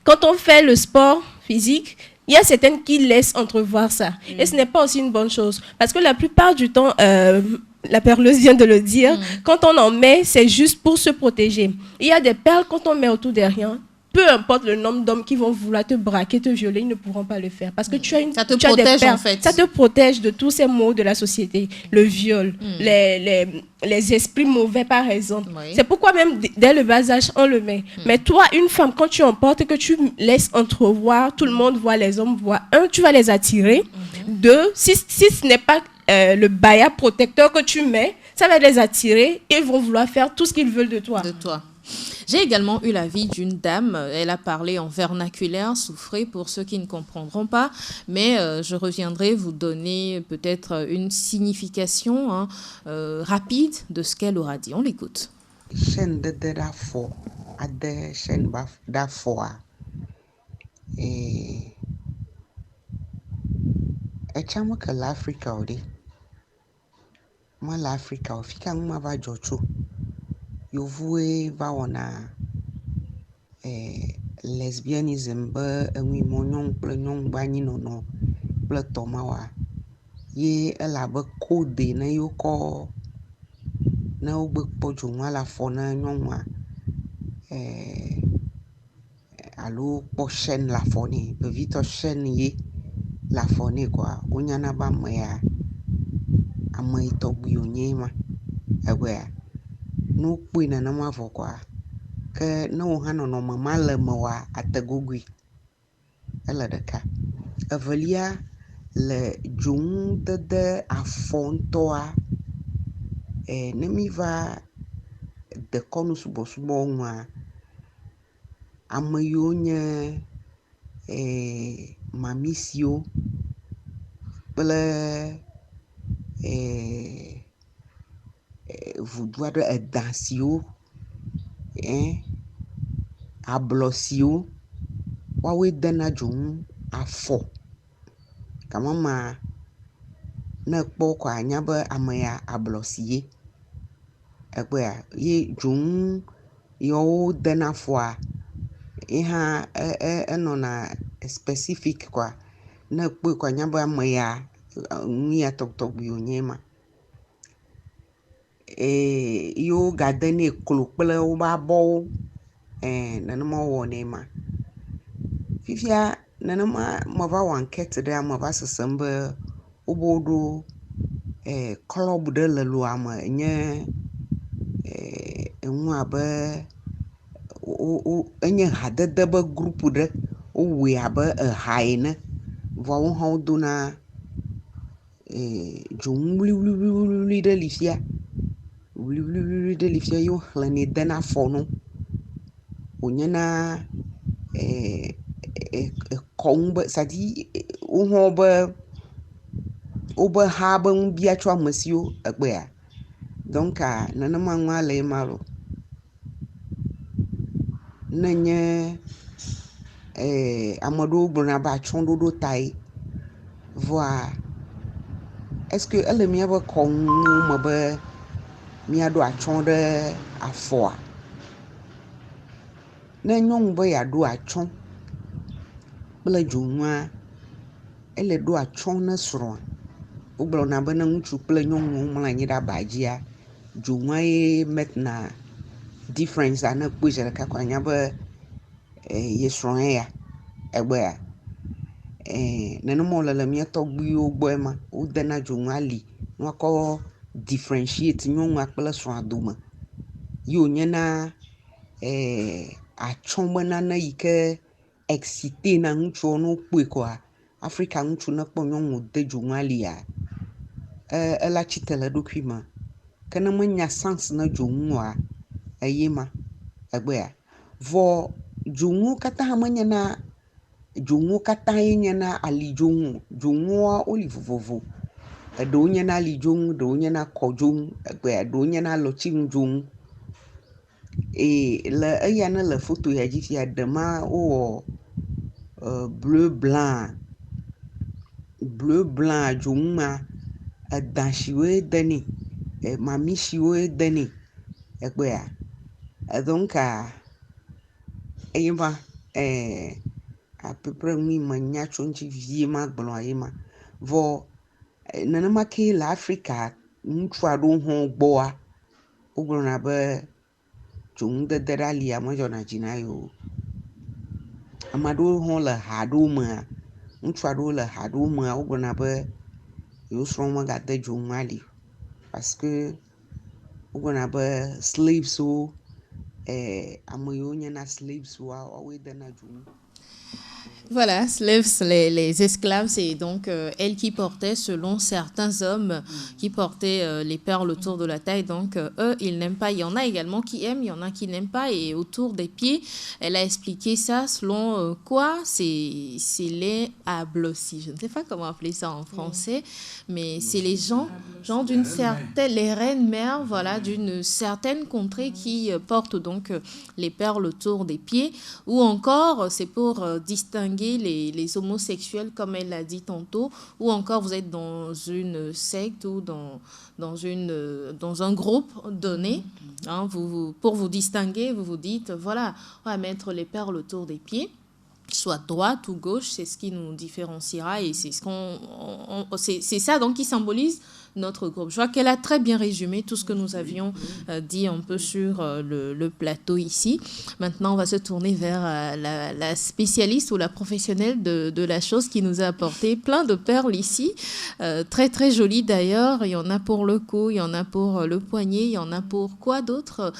Quand on fait le sport physique, il y a certaines qui laissent entrevoir ça. Et ce n'est pas aussi une bonne chose. Parce que la plupart du temps, la perleuse vient de le dire, quand on en met, c'est juste pour se protéger. Il y a des perles, quand on met autour derrière, peu importe le nombre d'hommes qui vont vouloir te braquer, te violer, ils ne pourront pas le faire. Parce que tu as ça te protège, en fait. Ça te protège de tous ces maux de la société. Le viol, les esprits mauvais, par exemple. Oui. C'est pourquoi même, dès le bas âge, on le met. Mais toi, une femme, quand tu en portes et que tu laisses entrevoir, tout le monde voit, les hommes voient. Un, tu vas les attirer. Deux, si ce n'est pas le baya protecteur que tu mets, ça va les attirer et ils vont vouloir faire tout ce qu'ils veulent de toi. J'ai également eu l'avis d'une dame, elle a parlé en vernaculaire, souffrez pour ceux qui ne comprendront pas, mais je reviendrai vous donner peut-être une signification rapide de ce qu'elle aura dit. On l'écoute. Chaîne de d'afo, à des chaînes d'afo, et chamo que l'Afrique au dit, moi l'Afrique au fika ngma va jocho. Yovue va wana lesbianisme ba enwi mo nyong ple nyong ba nyi no ple toma wa ye ela ba code na yo ko na o gbe pojo nwa la fo na nyong wa alo po chaîne la fo ni be vito chaîne ye la fo ni quoi onyana ba mo ya amai to gbi onyema egwe no kpina na mavo kwa ke no hano no mama le mawa atagogui ela deka evelia le jung de afontoa ne mi va de konu subo nwa amayo nye mamisio bele vudu aɖe eda siwo ablɔ siwo woawoe dena dzonu afɔ gamama ne kpɔ ko anya be ame ya ablɔ si ye egbea ye dzonu yewo dena afɔa hã enɔna specific kwa ne kpɔe ko anya be ame ya nu ya tɔgbi wònye ma yewo gade nɛ klo kple woƒe abɔwo nenema wɔnɛ ma fifia nenema meva wɔ enquête ɖea meva sesem be woɖo club ɖe le loa me nye enu abe enye hadede be group ɖe wowɔe abe ha ene vɔa wo hã wodona dzonu wliwliwli ɖe li fia wliwliwli ɖe li fia ye woxlẽnɛ dena afɔ no wònye na kɔnu be sadi wobe ha be ŋu bia tso ame siwo egbea donc nenema nua le ema lo ne nye ame ɖewo gblɔna be atsɔ̃ɖoɖo tae vɔa est-ce que ele míaƒe kɔnu me be míaɖo atsɔ̃ ɖe afɔa ne nyɔnu be yeaɖo atsɔ̃ kple dzonua ele ɖo atsɔ̃ ne srɔ̃a wogblɔna be ne ŋutsu kple nyɔnu mlɔ anyi ɖe aba dzia dzonua ye metna difference ne kpɔe zi ɖeka ko anya be ye srɔ̃ ya egbea nenema wòle le mía tɔgbuiwo gbɔ ma wodena dzonu ali woakɔ differentiate nyɔnua kple srɔ̃a dome ye wònye na atsɔ̃ be nane yi ke excité na ŋutsuwo ne wokpɔe koa Afrika ŋutsu ne kpɔ nyɔnu wòde dzonu alia ela tsitre le eɖokui me ke ne menya sens ne dzonu oa eye ma egbea vɔ dzonuwo katã hã menye na dzonuwo katã ye nye na ali dzonu dzonuwoa woli vovovo eɖewo nye na ali dzonu eɖewo nye na kɔ dzonu egbea eɖewo nye na alɔtsinu dzonu le eya ne le foto ya dzi fia ɖema wowɔ bleu blanc dzonu ma eda siwoe de nɛ mami siwoe de nɛ egbea donc eye ma à peu près nu me nya tso ŋuti vie ma gblɔa ye ma vɔ nenema ke le Afrika ŋutsu aɖewo hã gbɔa wogblɔna be dzonudede ɖe alia medzɔna dzi na yewo ame aɖewo hã le ha aɖewo mea ŋutsu aɖewo le ha aɖewo mea wogblɔna be yewo srɔ̃ megade dzonu ali parce que wogblɔna be slaveswo ame yiwo nye na slaves woawoe dena dzonu. Voilà, slaves, les esclaves, c'est donc elles qui portaient, selon certains hommes, qui portaient les perles autour de la taille. Donc, eux, ils n'aiment pas. Il y en a également qui aiment, il y en a qui n'aiment pas. Et autour des pieds, elle a expliqué ça selon quoi c'est les ablossis. Je ne sais pas comment appeler ça en français, mais c'est les gens d'une certaine, les reines-mères, voilà, d'une certaine contrée qui portent donc les perles autour des pieds. Ou encore, c'est pour distinguer les homosexuels, comme elle l'a dit tantôt, ou encore vous êtes dans une secte ou dans un groupe donné, hein, pour vous distinguer, vous vous dites, voilà, on va mettre les perles autour des pieds, soit droite ou gauche, c'est ce qui nous différenciera et c'est c'est ça donc qui symbolise notre groupe. Je vois qu'elle a très bien résumé tout ce que nous avions dit un peu sur le plateau ici. Maintenant, on va se tourner vers la spécialiste ou la professionnelle de la chose qui nous a apporté plein de perles ici. Très, très jolies d'ailleurs. Il y en a pour le cou, il y en a pour le poignet, il y en a pour quoi d'autre?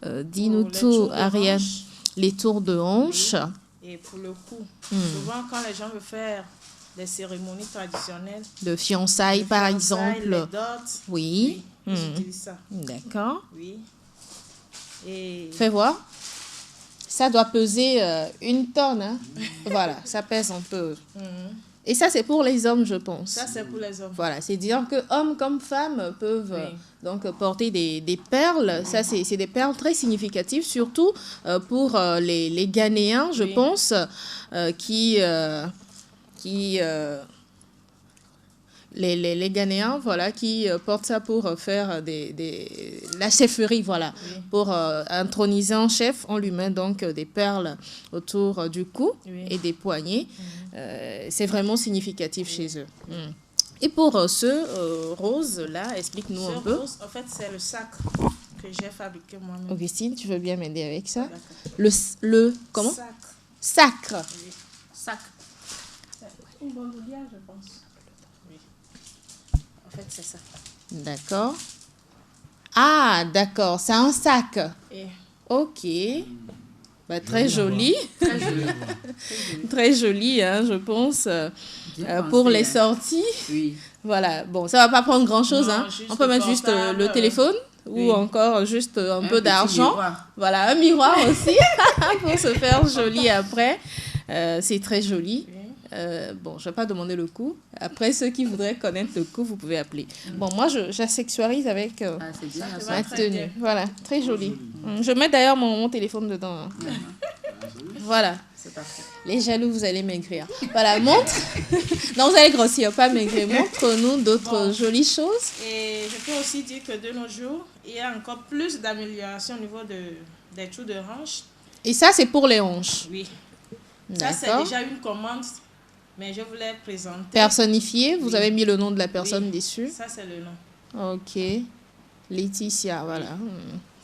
Dis-nous tout, Ariane. Les tours de hanche. Et pour le cou. Souvent, quand les gens veulent faire des cérémonies traditionnelles. De fiançailles, par exemple. Les dots. Oui. Ils utilisent ça. D'accord. Oui. Et... Fais voir. Ça doit peser 1 tonne. Hein? Voilà, ça pèse un peu. Et ça, c'est pour les hommes, je pense. Ça, c'est pour les hommes. Voilà, c'est dire que hommes comme femmes peuvent donc porter des perles. Ça, c'est des perles très significatives, surtout pour les Ghanéens, je pense, les Ghanéens, voilà, qui portent ça pour faire la chefferie, voilà. Pour introniser un chef, on lui met donc des perles autour du cou et des poignets. C'est vraiment significatif chez eux. Et pour ce rose-là, explique-nous un peu. Rose, en fait, c'est le sacre que j'ai fabriqué moi-même. Augustine, tu veux bien m'aider avec ça? Le comment? Sacre. Oui. Sac. C'est une bandoulière, je pense. Oui. En fait, c'est ça. D'accord. Ah, d'accord, c'est un sac. Et Ok. Bah, très joli. Très joli. Très joli, hein, je pense, Bien pour pensé, les hein. sorties. Oui. Voilà, bon, ça va pas prendre grand-chose. Non, Hein. juste On peut mettre juste portable. le téléphone Oui. ou encore juste un peu petit d'argent. miroir. Voilà, un miroir aussi pour se faire joli après. C'est très joli. Bon, je ne vais pas demander le coût. Après, ceux qui voudraient connaître le coût, vous pouvez appeler. Bon, moi, j'accessoirise avec C'est bien, Ça te ça. ma très tenue. bien. Voilà, très joli. Je mets d'ailleurs mon téléphone dedans. Hein. Voilà. C'est parfait. Les jaloux, vous allez maigrir. Voilà, montre. Non, vous allez grossir, pas maigrir. Montre-nous d'autres jolies choses. Et je peux aussi dire que de nos jours, il y a encore plus d'amélioration au niveau des trous de hanche. Et ça, c'est pour les hanches. Oui. Ça, c'est D'accord. déjà une commande, mais je voulais présenter. Personnifié, vous Oui. avez mis le nom de la personne Oui. dessus. Ça, c'est le nom. Ok. Laetitia, voilà.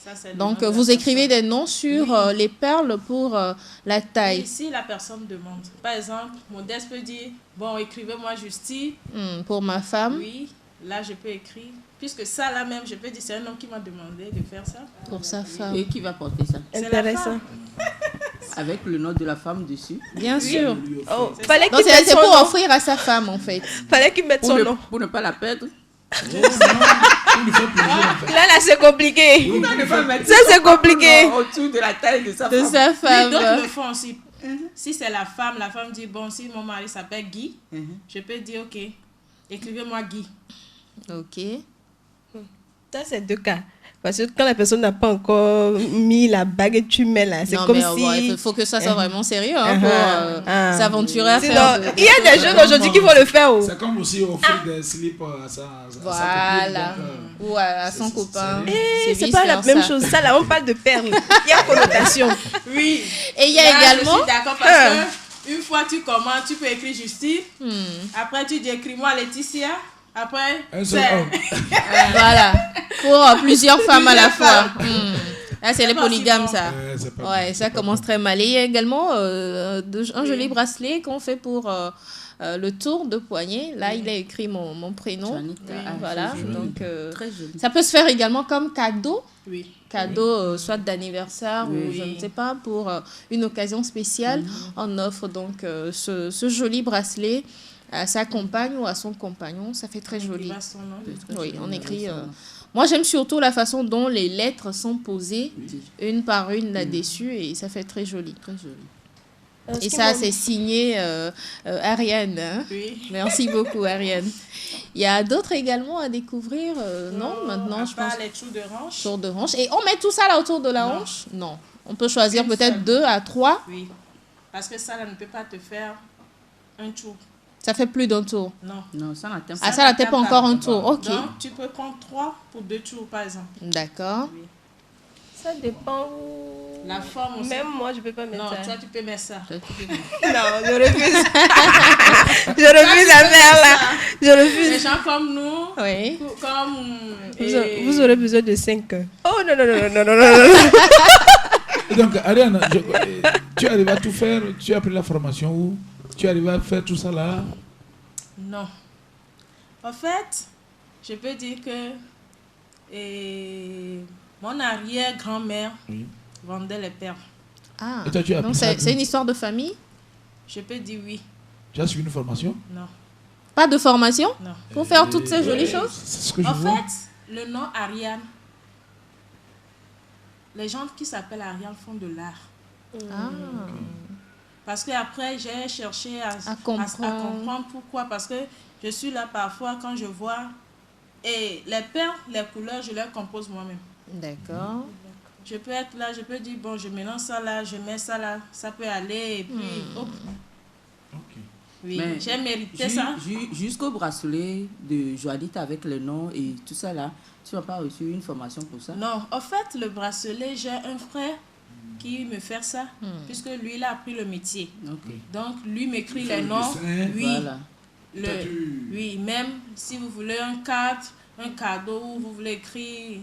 Ça, c'est le Donc, nom de vous la écrivez personne. des noms sur Oui. les perles pour la taille. Et si la personne demande, par exemple, Modeste peut dire, bon, écrivez-moi Justine. Pour ma femme, Oui, là, je peux écrire. Puisque ça, là même, je peux dire, c'est un homme qui m'a demandé de faire ça. pour sa femme. Et qui va porter ça? C'est la Intéressant. femme. Avec le nom de la femme dessus. Bien sûr. Oh, C'est fallait Donc, qu'il mette c'est son pour nom. offrir à sa femme, en fait. Fallait qu'il mette son nom. Pour ne pas la perdre. Il lui fait plaisir, en fait. Là, c'est compliqué. Pour ne pas mettre Ça, c'est son compliqué. nom autour de la taille de sa De femme. sa Oui, femme. d'autres le font aussi. Si c'est la femme dit, bon, si mon mari s'appelle Guy, je peux dire, ok, écrivez-moi Guy. Ok. Ça, c'est deux cas. Parce que quand la personne n'a pas encore mis la bague et tu mets là, c'est Non, comme mais si... il faut que ça soit vraiment sérieux hein, pour s'aventurer à Sinon, faire. il y a des jeunes aujourd'hui qui vont le faire. Oh. C'est comme aussi offrir des slips à sa Voilà. copine, donc, Ou à son copain. C'est pas la même chose. Ça, là, on parle de perles. Il y a connotation. Oui. Et il y a Là, également. je suis d'accord parce que une fois tu commandes, tu peux écrire Justine. Après, tu dis écris-moi Laetitia. Après, un seul c'est. homme. Voilà. Pour plusieurs femmes à la Plusieurs fois. femmes. Là, c'est les pas polygames, aussi bon. ça. C'est pas Ouais, ça commence très mal. Et il y a également un joli bracelet qu'on fait pour le tour de poignet. Là, il a écrit mon prénom. Janita. Ah, Voilà. c'est joli. Donc, Très joli. ça peut se faire également comme cadeau. Oui. Cadeau, soit d'anniversaire ou Oui. je ne sais pas, pour une occasion spéciale. On offre donc ce joli bracelet à sa compagne ou à son compagnon. Ça fait très joli. Il va son nom. Oui, on écrit. Moi, j'aime surtout la façon dont les lettres sont posées, une par une là-dessus, et ça fait très joli. Très joli. Et ça, c'est signé Ariane. Hein. Oui. Merci beaucoup, Ariane. Il y a d'autres également à découvrir. Non, maintenant, à je part pense. les trous de hanche. Tour de hanche. Et on met tout ça là autour de la Non. hanche? Non. On peut choisir Une peut-être seule. 2 à 3. Oui. Parce que ça, là, ne peut pas te faire un tour. Ça fait plus d'un tour. Non. Non, ça n'atteint Ah, pas. ça n'atteint pas encore un tour. Ok. Donc, tu peux prendre 3 pour 2 tours, par exemple. D'accord. Ça dépend. La forme aussi. Même moi, je peux pas mettre Non, ça. toi, tu peux mettre ça. Non, je refuse. Je refuse la faire là. Je refuse. Les gens comme nous, Oui. comme. Vous aurez besoin de 5 heures. Oh non, non, non, non, non, non, non. Et donc, Ariane, tu arrives à tout faire. Tu as pris la formation où? Tu arrives à faire tout ça là? Non. En fait, je peux dire que mon arrière-grand-mère vendait les perles. Ah. Et toi, tu as Donc, appris ça c'est une histoire de famille? Je peux dire oui. Tu as suivi une formation? Non. Pas de formation? Non. Pour faire toutes ces jolies choses? C'est ce que je En vois. fait, le nom Ariane, les gens qui s'appellent Ariane font de l'art. Ah. Parce qu'après, j'ai cherché à comprendre pourquoi. Parce que je suis là parfois quand je vois. Et les perles, les couleurs, je les compose moi-même. D'accord. Je peux être là, je peux dire, bon, je mélange ça là, je mets ça là, ça peut aller. Et puis, hop. Ok. Oui, Mais j'ai mérité ça. Jusqu'au bracelet de Joadit avec le nom et tout ça là, tu n'as pas reçu une formation pour ça? Non, en fait, le bracelet, j'ai un frère qui me fait ça, puisque lui, il a appris le métier. Okay. Donc, lui m'écrit Il fait les le noms. dessin. Oui, Voilà. oui, même si vous voulez un cadeau, où vous voulez écrire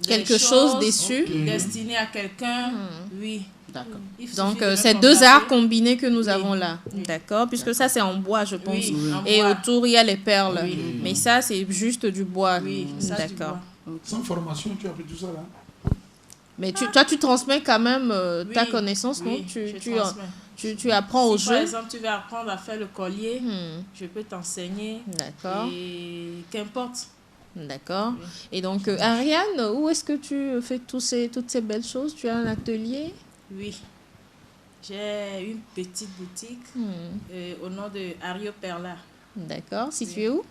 quelque chose dessus. destiné à quelqu'un, oui. D'accord. Donc, c'est deux arts combinés que nous avons là. D'accord. Puisque ça, c'est en bois, je pense. Oui, en Et bois. autour, il y a les perles. Oui. Mais ça, c'est juste du bois. Oui, ça, du D'accord. bois. Sans formation, tu as appris tout ça là? Mais toi, tu transmets quand même ta connaissance, non? Oui, Tu apprends au si, jeu. par exemple, tu veux apprendre à faire le collier, je peux t'enseigner. D'accord. Et qu'importe. D'accord. Et donc, Ariane, où est-ce que tu fais toutes ces belles choses? Tu as un atelier? Oui. J'ai une petite boutique au nom de Ario Perla. D'accord. Situé où?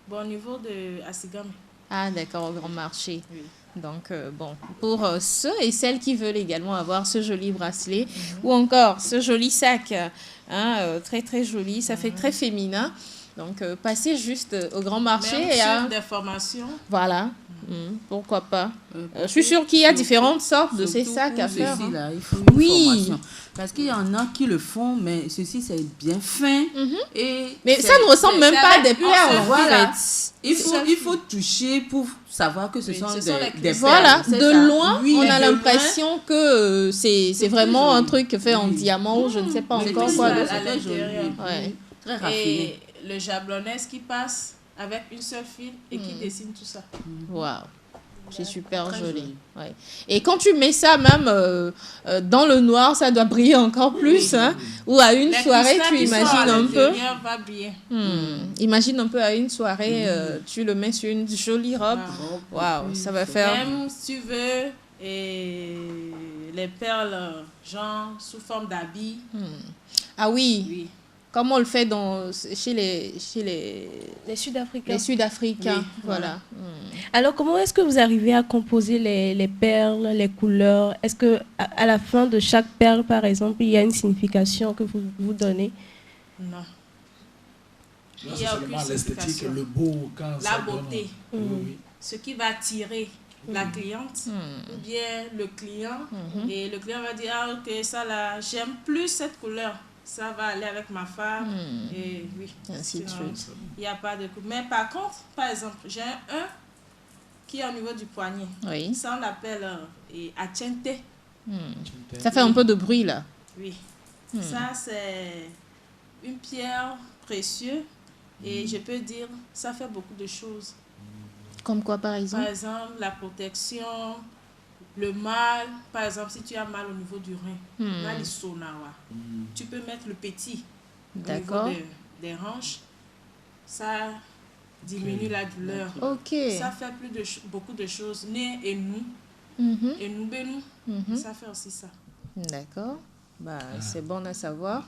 Bon, au niveau de Asigame. Ah, d'accord, au Grand Marché. Oui. Donc, bon, pour ceux et celles qui veulent également avoir ce joli bracelet ou encore ce joli sac, très, très joli, ça fait très féminin. Donc, passez juste au Grand Marché. Même sur des formations. Voilà. Pourquoi pas. Je suis sûre qu'il y a différentes sortes de ces sacs à faire. Ceci, là, il faut une formation. Parce qu'il y en a qui le font, mais ceci, c'est bien fin. Mais ça ne ressemble même pas à des perles. Voilà. En fait. Il faut toucher pour savoir que ce sont des perles. Voilà, C'est de ça. loin, Oui, on a de l'impression que c'est vraiment joli. un truc fait en diamant ou je ne sais pas C'est encore très quoi. joli, d'autre. à c'est très joli. l'intérieur. Ouais. Très raffiné. Et le jablonnaise qui passe avec une seule file et qui dessine tout ça. Waouh. C'est super Très joli. joli. Ouais. Et quand tu mets ça même dans le noir, ça doit briller encore plus. Hein? Ou à une soirée, tu imagines un peu. Va briller. Imagine un peu à une soirée, tu le mets sur une jolie robe. Waouh, ça va faire. Même si tu veux, et les perles, genre sous forme d'habits. Ah oui. Oui. Comme on le fait chez les Sud-Africains. les Sud-Africains. Oui, Voilà. Alors, comment est-ce que vous arrivez à composer les perles, les couleurs? Est-ce que à la fin de chaque perle, par exemple, il y a une signification que vous donnez? Non. Là, Il y c'est a seulement aucune l'esthétique, signification. le beau quand ça La donne. beauté. Oui. Ce qui va attirer la cliente ou bien le client. Et le client va dire, ah ok, ça là, j'aime plus cette couleur. Ça va aller avec ma femme. Et oui. Ainsi de Sinon, suite. il n'y a pas de coup. Mais par contre, par exemple, j'ai un qui est au niveau du poignet. Oui. Ça, on l'appelle achente. Ça fait un peu de bruit là. Oui. Ça, c'est une pierre précieuse. Et je peux dire, ça fait beaucoup de choses. Comme quoi par exemple? Par exemple, la protection, le mal. Par exemple, si tu as mal au niveau du rein, mal isonawa, tu peux mettre le petit D'accord. au niveau des hanches. Ça diminue la douleur. Ok. Ça fait beaucoup de choses. Né et nous. Et nous, ça fait aussi ça. D'accord. Bah, c'est bon à savoir.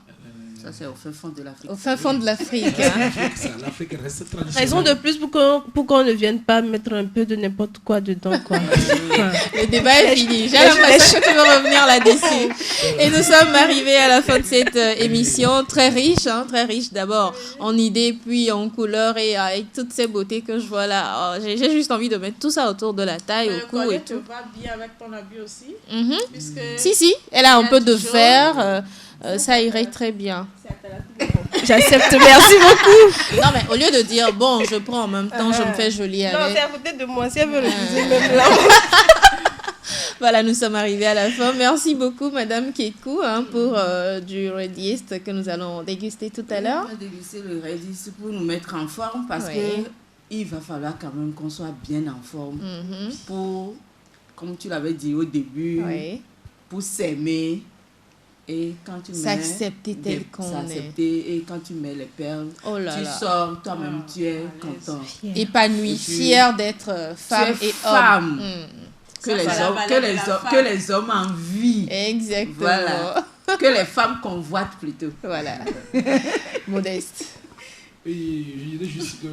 Ça, c'est au fin fond de l'Afrique. Au fin fond de l'Afrique. Hein. L'Afrique reste traditionnelle. Raison de plus pour qu'on ne vienne pas mettre un peu de n'importe quoi dedans, quoi. Le débat est fini. J'ai l'impression que tu veux revenir là-dessus. Et nous sommes arrivés à la fin de cette émission très riche d'abord en idées, puis en couleurs et avec toutes ces beautés que je vois là. Oh, j'ai juste envie de mettre tout ça autour de la taille, au cou et tout. Tu vas bien avec ton habit aussi. Puisque Si, elle a un peu de vert. Ça irait très bien. J'accepte, merci beaucoup. Non, mais au lieu de dire, bon, je prends en même temps, je me fais jolie Non, avec. c'est à côté de moi, si elle veut le dire même là. Voilà, nous sommes arrivés à la fin. Merci beaucoup, Madame Kekou, pour du Red Yeast que nous allons déguster tout à l'heure. On va déguster le Red Yeast pour nous mettre en forme parce que il va falloir quand même qu'on soit bien en forme pour, comme tu l'avais dit au début, pour s'aimer. Et quand tu mets s'accepter tel qu'on est. Et quand tu mets les perles, tu sors, toi-même, tu es content. Épanoui, fier d'être femme et homme. Que les hommes envient. Exactement. Voilà. que les femmes convoitent plutôt. Voilà. Modeste. Et je dirais juste que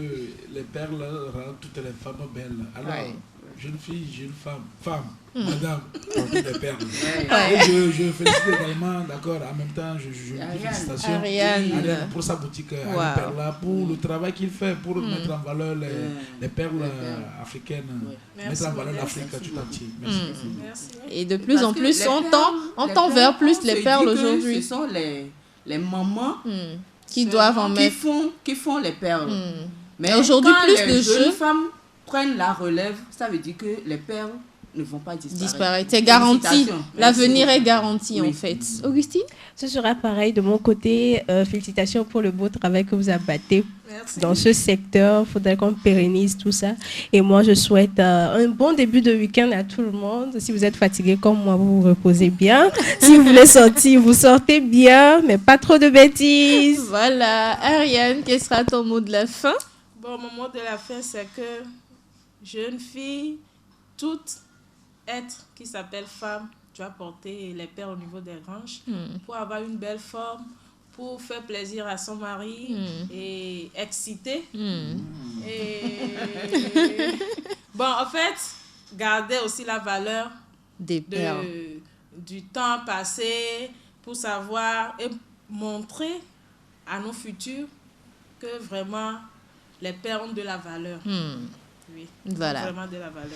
les perles rendent toutes les femmes belles. Alors, Ouais. jeune fille, jeune femme, madame, portez des perles. Ouais. Et je félicite également, d'accord, en même temps, je dis félicitations Ariane. pour sa boutique Wow. à Perla, pour le travail qu'il fait, pour mettre en valeur les perles africaines, mettre Merci, en valeur Modeste. l'Afrique tout entier. Merci. Merci. Et de plus Parce en que plus, les on perles, tend vers plus on les se perles dit que aujourd'hui. Ce sont les mamans Qui doivent en mettre. qui font les perles. Mais aujourd'hui, quand plus les de jeunes jeux femmes prennent la relève, ça veut dire que les perles ne vont pas disparaître. C'est garanti. Félicitations. L'avenir est garanti, Oui. en fait. Augustine? Ce sera pareil de mon côté. Félicitations pour le beau travail que vous abattez Merci. dans ce secteur. Il faudrait qu'on pérennise tout ça. Et moi, je souhaite un bon début de week-end à tout le monde. Si vous êtes fatigué comme moi, vous vous reposez bien. Si vous voulez sortir, vous sortez bien, mais pas trop de bêtises. Voilà. Ariane, quel sera ton mot de la fin? Bon, mon mot de la fin, c'est que jeune fille, tout être qui s'appelle femme doit porter les perles au niveau des hanches pour avoir une belle forme, pour faire plaisir à son mari et exciter. Et bon, en fait, garder aussi la valeur Des perles. du temps passé pour savoir et montrer à nos futurs que vraiment les perles ont de la valeur. Oui, Voilà. vraiment de la valeur.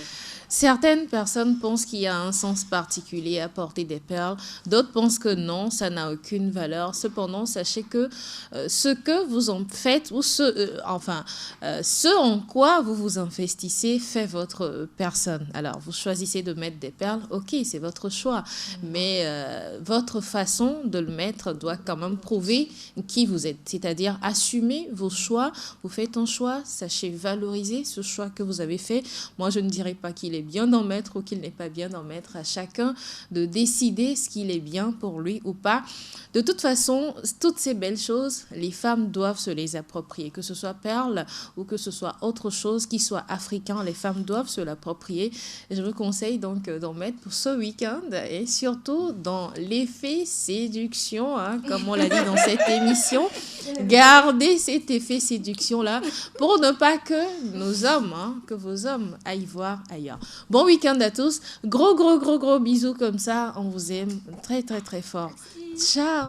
Certaines personnes pensent qu'il y a un sens particulier à porter des perles. D'autres pensent que non, ça n'a aucune valeur. Cependant, sachez que ce que vous en faites, ou ce en quoi vous vous investissez fait votre personne. Alors, vous choisissez de mettre des perles, ok, c'est votre choix. Mais votre façon de le mettre doit quand même prouver qui vous êtes. C'est-à-dire, assumez vos choix. Vous faites un choix, sachez valoriser ce choix que vous avez fait. Moi, je ne dirais pas qu'il est bien d'en mettre ou qu'il n'est pas bien d'en mettre. À chacun de décider ce qu'il est bien pour lui ou pas. De toute façon, toutes ces belles choses, les femmes doivent se les approprier. Que ce soit perles ou que ce soit autre chose qui soit africain, les femmes doivent se l'approprier. Je vous conseille donc d'en mettre pour ce week-end et surtout dans l'effet séduction, hein, comme on l'a dit dans cette émission. Gardez cet effet séduction-là pour ne pas que nos hommes, que vos hommes aillent voir ailleurs. Bon week-end à tous. Gros bisous comme ça. On vous aime très, très, très fort. Ciao.